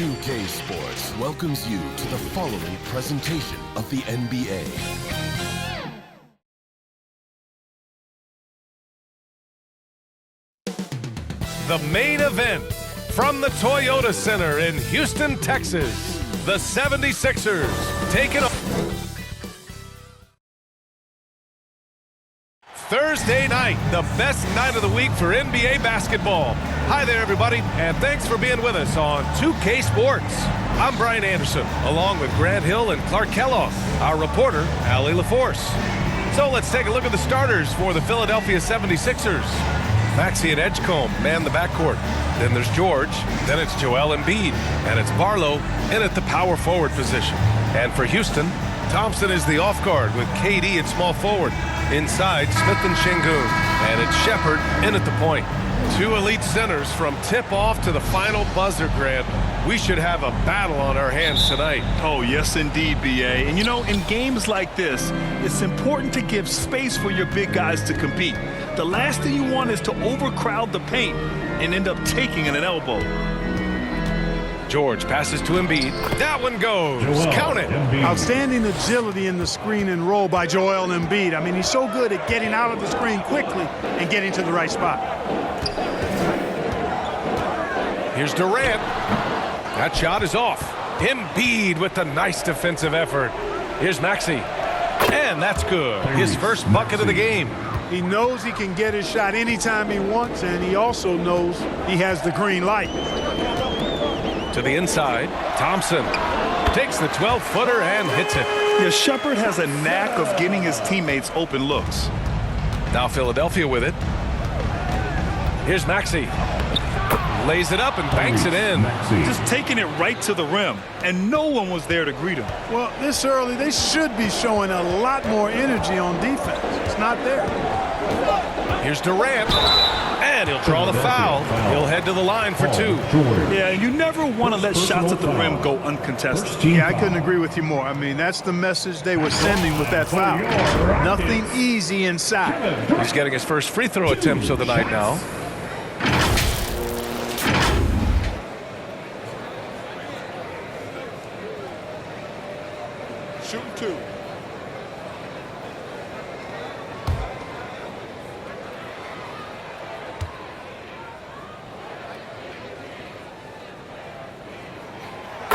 2K Sports welcomes you to the following presentation of the NBA. The main event from the Toyota Center in Houston, Texas. The 76ers taking on Thursday night, the best night of the week for NBA basketball. Hi there, everybody, and thanks for being with us on 2K Sports. I'm Brian Anderson, along with Grant Hill and Clark Kellogg, our reporter, Allie LaForce. So let's take a look at the starters for the Philadelphia 76ers. Maxey and Edgecombe man the backcourt. Then there's George. Then it's Joel Embiid. And it's Barlow in at the power forward position. And for Houston, Thompson is the off guard with KD at small forward. Inside, Smith and Şengün. And it's Shepherd in at the point. Two elite centers from tip-off to the final buzzer, Grant. We should have a battle on our hands tonight. Oh, yes, indeed, B.A. And, you know, in games like this, it's important to give space for your big guys to compete. The last thing you want is to overcrowd the paint and end up taking an elbow. George passes to Embiid. That one goes. Count it. Outstanding agility in the screen and roll by Joel Embiid. I mean, he's so good at getting out of the screen quickly and getting to the right spot. Here's Durant. That shot is off. Embiid with the nice defensive effort. Here's Maxey. And that's good. His first bucket of the game. He knows he can get his shot anytime he wants, and he also knows he has the green light. To the inside, Thompson takes the 12-footer and hits it. Yeah, Shepherd has a knack of getting his teammates open looks. Now Philadelphia with it. Here's Maxey. Lays it up and banks it in. Just taking it right to the rim, and no one was there to greet him. Well, this early, they should be showing a lot more energy on defense. It's not there. Here's Durant. And he'll draw the foul. He'll head to the line for two. Yeah, you never want to let shots at the rim go uncontested. Yeah, I couldn't agree with you more. I mean, that's the message they were sending with that foul. Nothing easy inside. He's getting his first free throw attempts of the night now. Shooting two.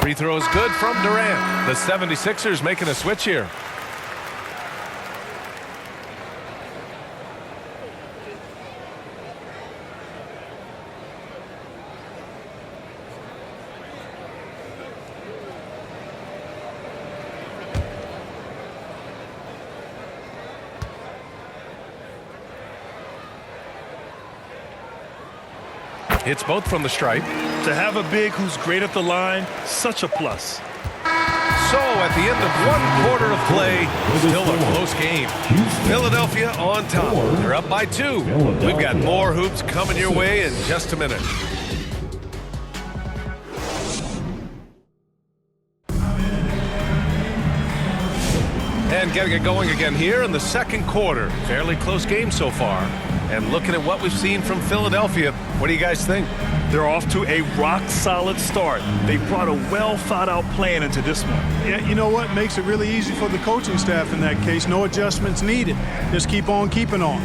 Free throw is good from Durant. The 76ers making a switch here. Hits both from the stripe. To have a big who's great at the line, such a plus. So at the end of one quarter of play, still a close game. Philadelphia on top. They're up by 2. We've got more hoops coming your way in just a minute. And getting it going again here in the second quarter. Fairly close game so far. And looking at what we've seen from Philadelphia, what do you guys think? They're off to a rock-solid start. They brought a well-thought-out plan into this one. Yeah, you know what? Makes it really easy for the coaching staff in that case. No adjustments needed. Just keep on keeping on.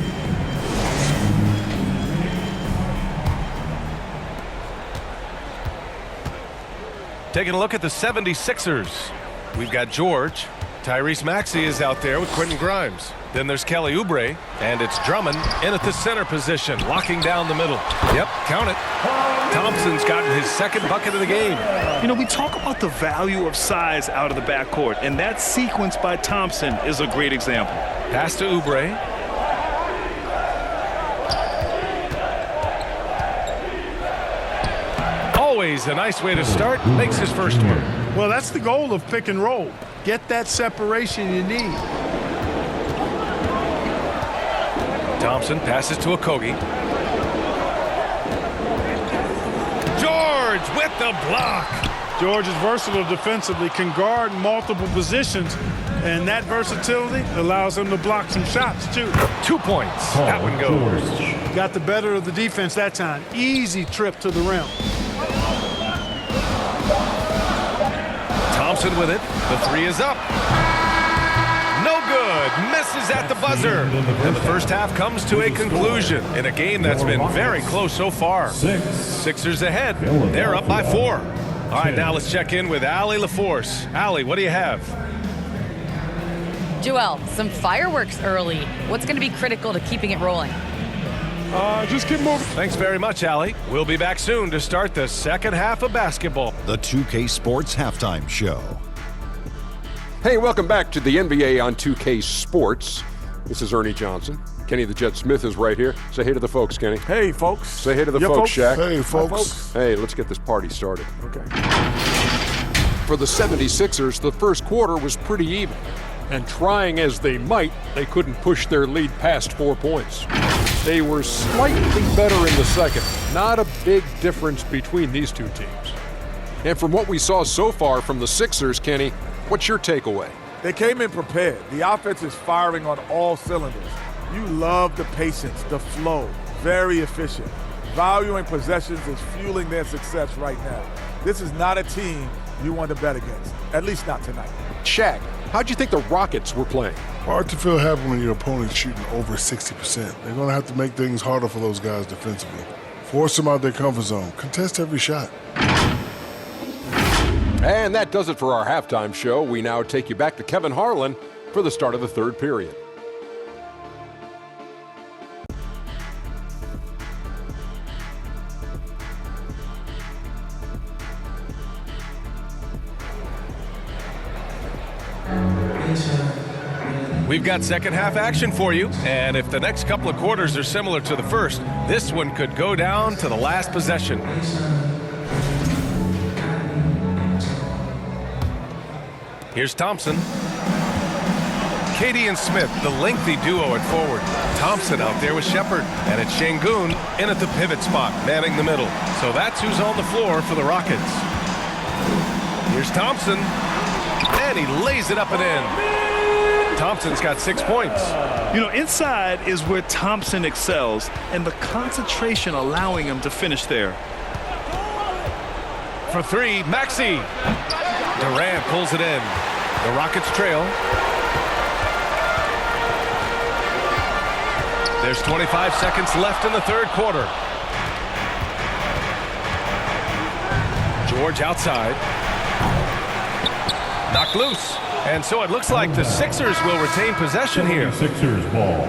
Taking a look at the 76ers. We've got George. Tyrese Maxey is out there with Quentin Grimes. Then there's Kelly Oubre, and it's Drummond in at the center position, locking down the middle. Yep, count it. Thompson's gotten his second bucket of the game. You know, we talk about the value of size out of the backcourt, and that sequence by Thompson is a great example. Pass to Oubre. Always a nice way to start. Makes his first one. Well, that's the goal of pick and roll. Get that separation you need. Thompson passes to Okogie. George with the block. George is versatile defensively, can guard multiple positions, and that versatility allows him to block some shots, too. 2 points. That one goes. Got the better of the defense that time. Easy trip to the rim. Thompson with it. The three is up. No good. Misses at the buzzer. And the first half comes to a conclusion in a game that's been very close so far. Sixers ahead. They're up by 4. All right, now let's check in with Allie LaForce. Allie, what do you have? Joel, some fireworks early. What's going to be critical to keeping it rolling? Just keep moving. Thanks very much, Allie. We'll be back soon to start the second half of basketball. The 2K Sports Halftime Show. Hey, welcome back to the NBA on 2K Sports. This is Ernie Johnson. Kenny the Jet Smith is right here. Say hey to the folks, Kenny. Hey, folks. Say hey to the folks, Shaq. Hey, folks. Hey, let's get this party started. Okay. For the 76ers, the first quarter was pretty even. And trying as they might, they couldn't push their lead past 4 points. They were slightly better in the second. Not a big difference between these two teams. And from what we saw so far from the Sixers, Kenny, what's your takeaway? They came in prepared. The offense is firing on all cylinders. You love the patience, the flow. Very efficient. Valuing possessions is fueling their success right now. This is not a team you want to bet against, at least not tonight. Shaq, how'd you think the Rockets were playing? Hard to feel happy when your opponent's shooting over 60%. They're going to have to make things harder for those guys defensively. Force them out their comfort zone. Contest every shot. And that does it for our halftime show. We now take you back to Kevin Harlan for the start of the third period. We've got second half action for you, and if the next couple of quarters are similar to the first, this one could go down to the last possession. Here's Thompson. Katie and Smith, the lengthy duo at forward. Thompson out there with Shepard, and it's Şengün in at the pivot spot, manning the middle. So that's who's on the floor for the Rockets. Here's Thompson, and he lays it up and in. Thompson's got 6 points. You know, inside is where Thompson excels, and the concentration allowing him to finish there. For three, Maxey. Durant pulls it in. The Rockets trail. There's 25 seconds left in the third quarter. George outside. Knocked loose. And so it looks like the Sixers will retain possession here. Sixers ball.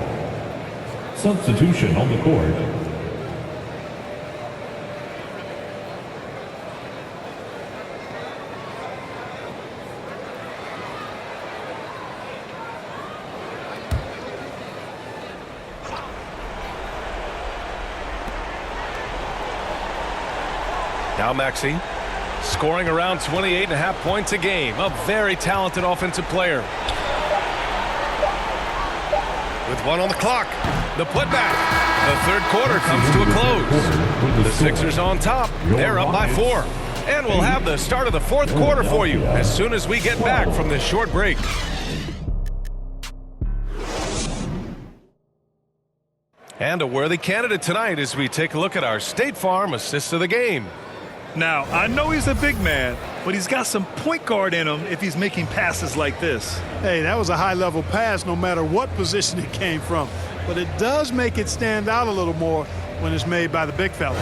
Substitution on the court. Now Maxey, scoring around 28.5 points a game. A very talented offensive player. With one on the clock, the putback. The third quarter comes to a close. The Sixers on top. They're up by 4. And we'll have the start of the fourth quarter for you as soon as we get back from this short break. And a worthy candidate tonight as we take a look at our State Farm assist of the game. Now, I know he's a big man, but he's got some point guard in him if he's making passes like this. Hey, that was a high-level pass no matter what position it came from. But it does make it stand out a little more when it's made by the big fella.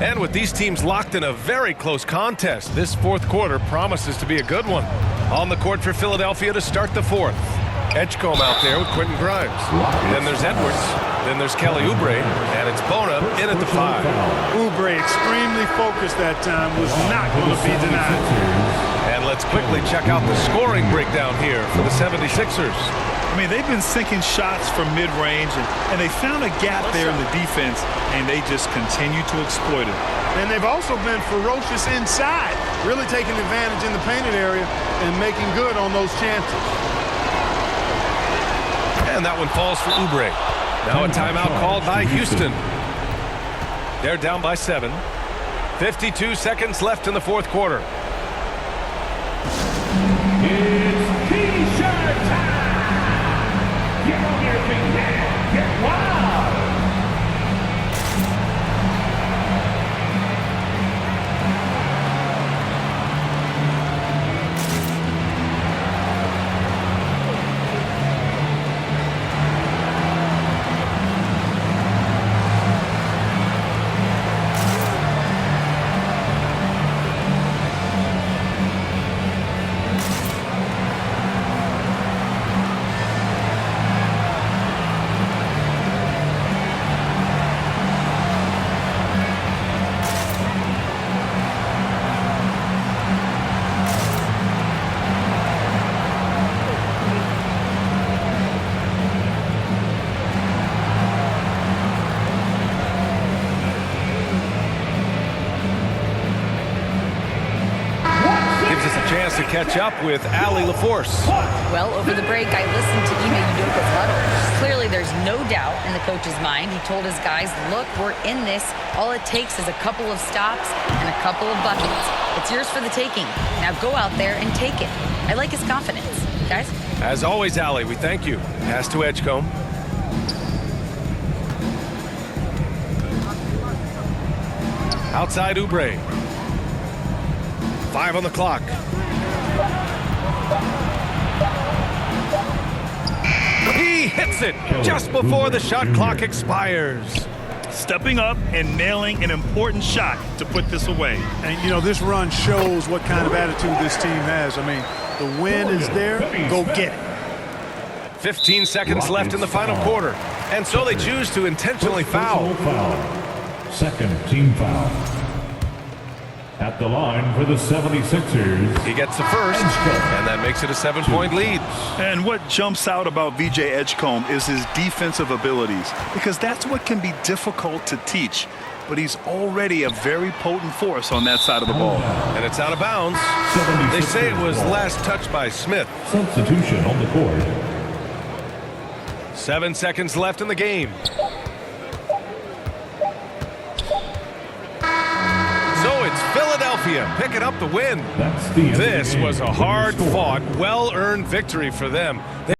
And with these teams locked in a very close contest, this fourth quarter promises to be a good one. On the court for Philadelphia to start the fourth. Edgecombe out there with Quentin Grimes. Then there's Edwards. Then there's Kelly Oubre. And it's Bona in at the 5. Oubre, extremely focused that time, was not going to be denied. And let's quickly check out the scoring breakdown here for the 76ers. I mean, they've been sinking shots from mid-range, and they found a gap there in the defense, and they just continue to exploit it. And they've also been ferocious inside, really taking advantage in the painted area and making good on those chances. And that one falls for Oubre. Now a timeout called by Houston. They're down by 7. 52 seconds left in the fourth quarter. It's T-shirt time! Get on your catch up with Allie LaForce. Well, over the break, I listened to Ime Udoka's huddle. Clearly, there's no doubt in the coach's mind. He told his guys, look, we're in this. All it takes is a couple of stops and a couple of buckets. It's yours for the taking. Now go out there and take it. I like his confidence. Guys? As always, Allie, we thank you. Pass to Edgecombe. Outside Oubre. 5 on the clock. He hits it just before the shot clock expires. Stepping up and nailing an important shot to put this away. And, you know, this run shows what kind of attitude this team has. I mean, the win is there. Go get it. 15 seconds left in the final quarter. And so they choose to intentionally foul. Second team foul. At the line for the 76ers. He gets the first, and that makes it a 7-point lead. And what jumps out about VJ Edgecombe is his defensive abilities, because that's what can be difficult to teach. But he's already a very potent force on that side of the ball. And it's out of bounds. They say it was last touched by Smith. Substitution on the court. 7 seconds left in the game. So it's Philadelphia picking up the win. That's the This was a hard-fought, well-earned victory for them.